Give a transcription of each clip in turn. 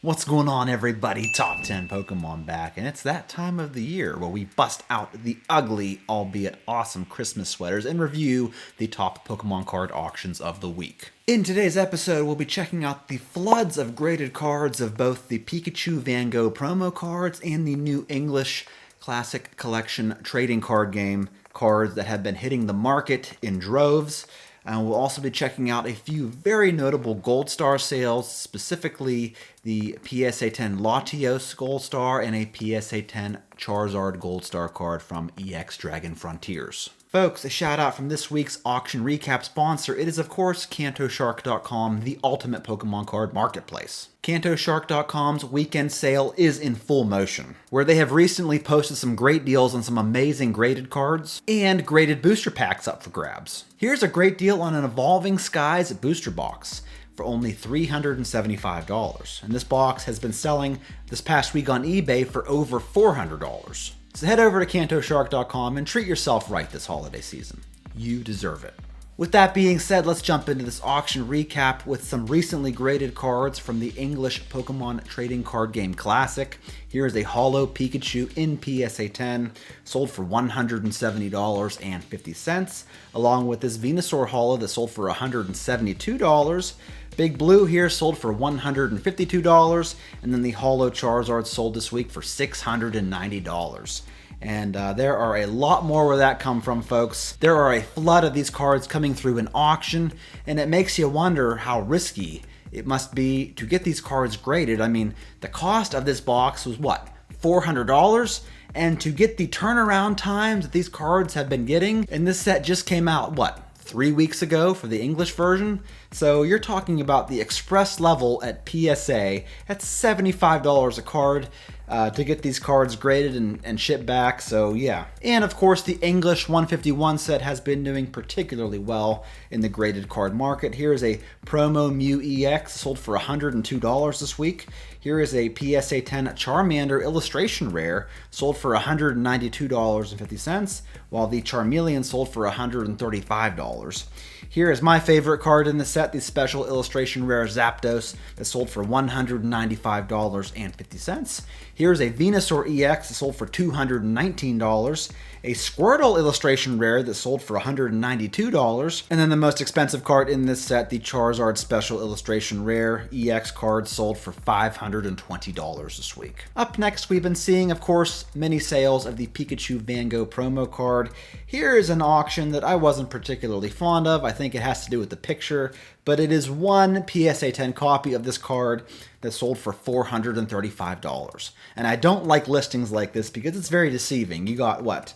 What's going on, everybody? Top 10 Pokemon back, and it's that time of the year where we bust out the ugly, albeit awesome Christmas sweaters and review the top Pokemon card auctions of the week. In today's episode, we'll be checking out the floods of graded cards of both the Pikachu Van Gogh promo cards and the New English Classic Collection trading card game cards that have been hitting the market in droves. And we'll also be checking out a few very notable Gold Star sales, specifically the PSA 10 Latios Gold Star and a PSA 10 Charizard Gold Star card from EX Dragon Frontiers. Folks, a shout out from this week's auction recap sponsor. It is, of course, CantoShark.com, the ultimate Pokemon card marketplace. CantoShark.com's weekend sale is in full motion, where they have recently posted some great deals on some amazing graded cards and graded booster packs up for grabs. Here's a great deal on an Evolving Skies booster box for only $375. And this box has been selling this past week on eBay for over $400. So head over to CantoShark.com and treat yourself right this holiday season. You deserve it. With that being said, let's jump into this auction recap with some recently graded cards from the English Pokemon Trading Card Game Classic. Here is a Holo Pikachu in PSA 10, sold for $170.50, along with this Venusaur Holo that sold for $172. Big Blue here sold for $152, and then the Holo Charizard sold this week for $690. And there are a lot more where that come from, folks. There are a flood of these cards coming through an auction, and it makes you wonder how risky it must be to get these cards graded. I mean, the cost of this box was what, $400? And to get the turnaround times that these cards have been getting, and this set just came out, what, 3 weeks ago for the English version? So you're talking about the express level at PSA at $75 a card to get these cards graded and shipped back, so yeah. And of course the English 151 set has been doing particularly well in the graded card market. Here is a Promo Mew EX sold for $102 this week. Here is a PSA 10 Charmander Illustration Rare sold for $192.50, while the Charmeleon sold for $135. Here is my favorite card in the set, the Special Illustration Rare Zapdos that sold for $195.50. Here's a Venusaur EX that sold for $219. A Squirtle Illustration Rare that sold for $192. And then the most expensive card in this set, the Charizard Special Illustration Rare EX card, sold for $520 this week. Up next, we've been seeing, of course, many sales of the Pikachu Van Gogh promo card. Here is an auction that I wasn't particularly fond of. I think it has to do with the picture, but it is one PSA 10 copy of this card that sold for $435. And I don't like listings like this because it's very deceiving. You got, what,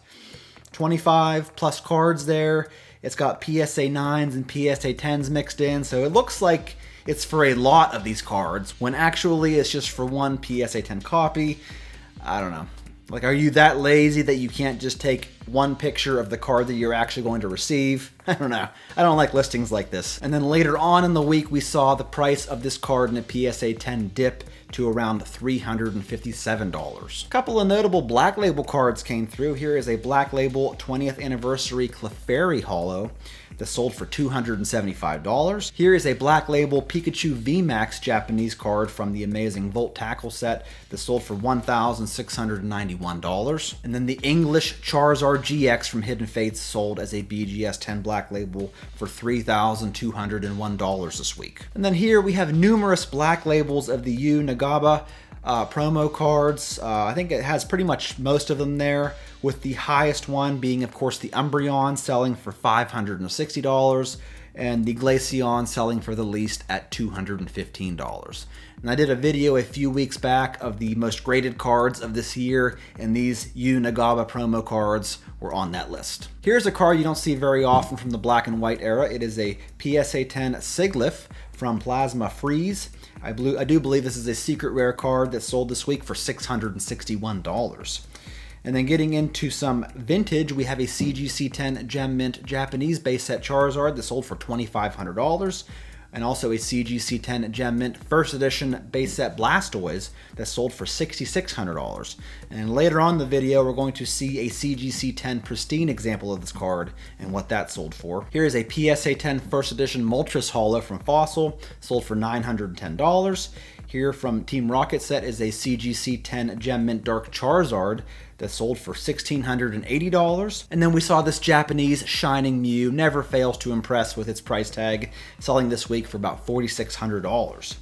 25 plus cards there. It's got PSA 9s and PSA 10s mixed in, so it looks like it's for a lot of these cards, when actually it's just for one PSA 10 copy. I don't know. Like, are you that lazy that you can't just take one picture of the card that you're actually going to receive? I don't know. I don't like listings like this. And then later on in the week, we saw the price of this card in a PSA 10 dip to around $357. A couple of notable Black Label cards came through. Here is a Black Label 20th Anniversary Clefairy Holo that sold for $275. Here is a Black Label Pikachu VMAX Japanese card from the amazing Volt Tackle set that sold for $1,691. And then the English Charizard GX from Hidden Fates sold as a BGS 10 Black Label for $3,201 this week. And then here we have numerous Black Labels of the Yu Nagaba promo cards. I think it has pretty much most of them there, with the highest one being, of course, the Umbreon selling for $560 and the Glaceon selling for the least at $215. And I did a video a few weeks back of the most graded cards of this year, and these Yu Nagaba promo cards were on that list. Here's a card you don't see very often from the black and white era. It is a PSA 10 Sigilyph from Plasma Freeze. I do believe this is a secret rare card that sold this week for $661. And then getting into some vintage, we have a CGC10 Gem Mint Japanese base set Charizard that sold for $2,500. and also a CGC10 Gem Mint First Edition base set Blastoise that sold for $6,600. And later on in the video, we're going to see a CGC10 Pristine example of this card and what that sold for. Here is a PSA 10 First Edition Moltres Holo from Fossil, sold for $910. Here from Team Rocket set is a CGC 10 Gem Mint Dark Charizard that sold for $1,680. And then we saw this Japanese Shining Mew, never fails to impress with its price tag, selling this week for about $4,600.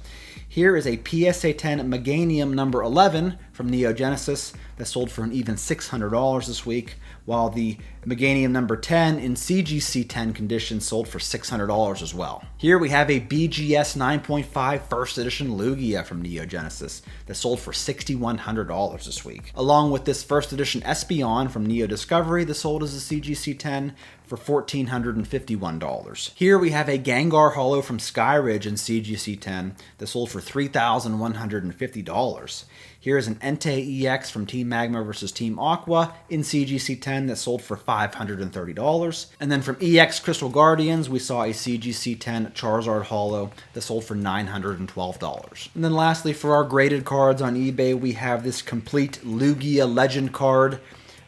Here is a PSA 10 Meganium number 11 from Neo Genesis that sold for an even $600 this week, while the Meganium number 10 in CGC 10 condition sold for $600 as well. Here we have a BGS 9.5 first edition Lugia from Neo Genesis that sold for $6,100 this week, along with this first edition Espeon from Neo Discovery that sold as a CGC 10 for $1,451. Here we have a Gengar Holo from Skyridge in CGC 10 that sold for $3,150. Here is an Entei EX from Team Magma versus Team Aqua in CGC 10 that sold for $530. And then from EX Crystal Guardians, we saw a CGC 10 Charizard Holo that sold for $912. And then lastly, for our graded cards on eBay, we have this complete Lugia Legend card.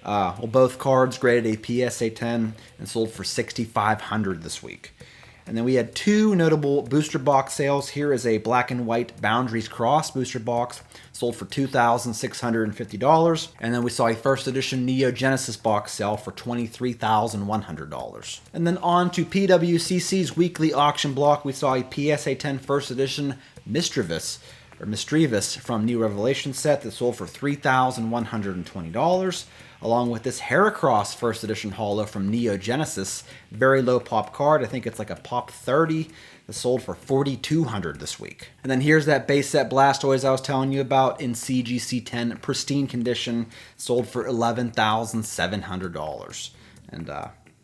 Both cards graded a PSA 10 and sold for $6,500 this week. And then we had two notable booster box sales. Here is a black and white Boundaries Cross booster box, sold for $2,650. And then we saw a first edition Neo Genesis box sell for $23,100. And then on to PWCC's weekly auction block, we saw a PSA 10 first edition Misdreavus from New Revelation set that sold for $3,120, along with this Heracross first edition holo from Neo Genesis, very low pop card. I think it's like a pop 30 that sold for $4,200 this week. And then here's that base set Blastoise I was telling you about in CGC 10 pristine condition, sold for $11,700. And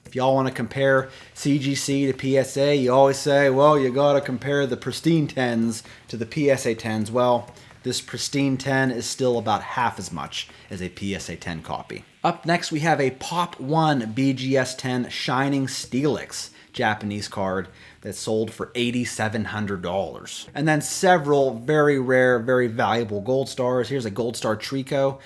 if y'all want to compare CGC to PSA, you always say, well, you got to compare the pristine 10s to the PSA 10s. Well, this pristine 10 is still about half as much as a PSA 10 copy. Up next, we have a Pop 1 BGS 10 Shining Steelix Japanese card that sold for $8,700. And then several very rare, very valuable gold stars. Here's a gold star Trico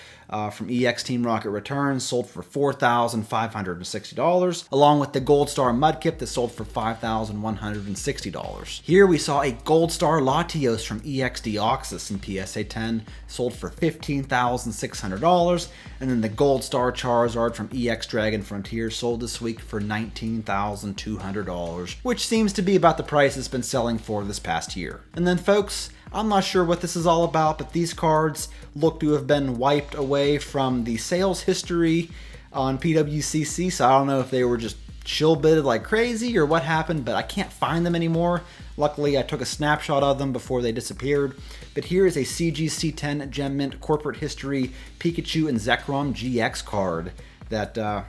from EX Team Rocket Returns, sold for $4,560, along with the gold star Mudkip that sold for $5,160. Here we saw a gold star Latios from EX Deoxys in PSA 10, sold for $15,600, and then the gold star Charizard from EX Dragon Frontier sold this week for $19,200, which seems to be about the price it's been selling for this past year. And then folks, I'm not sure what this is all about, but these cards look to have been wiped away from the sales history on PWCC, so I don't know if they were just chill bidded like crazy or what happened, but I can't find them anymore. Luckily, I took a snapshot of them before they disappeared. But here is a CGC 10 Gem Mint Corporate History Pikachu and Zekrom GX card that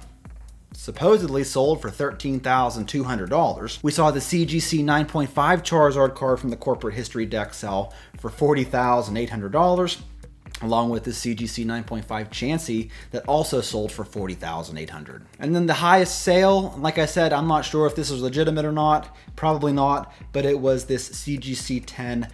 supposedly sold for $13,200. We saw the CGC 9.5 Charizard card from the Corporate History deck sell for $40,800, along with the CGC 9.5 Chansey that also sold for $40,800. And then the highest sale, like I said, I'm not sure if this was legitimate or not, probably not, but it was this CGC 10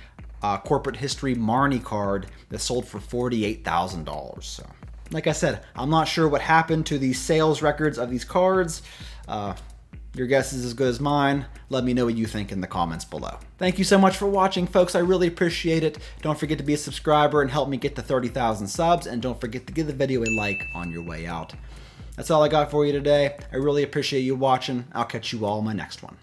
Corporate History Marnie card that sold for $48,000. So, like I said, I'm not sure what happened to the sales records of these cards. Your guess is as good as mine. Let me know what you think in the comments below. Thank you so much for watching, folks. I really appreciate it. Don't forget to be a subscriber and help me get to 30,000 subs. And don't forget to give the video a like on your way out. That's all I got for you today. I really appreciate you watching. I'll catch you all in my next one.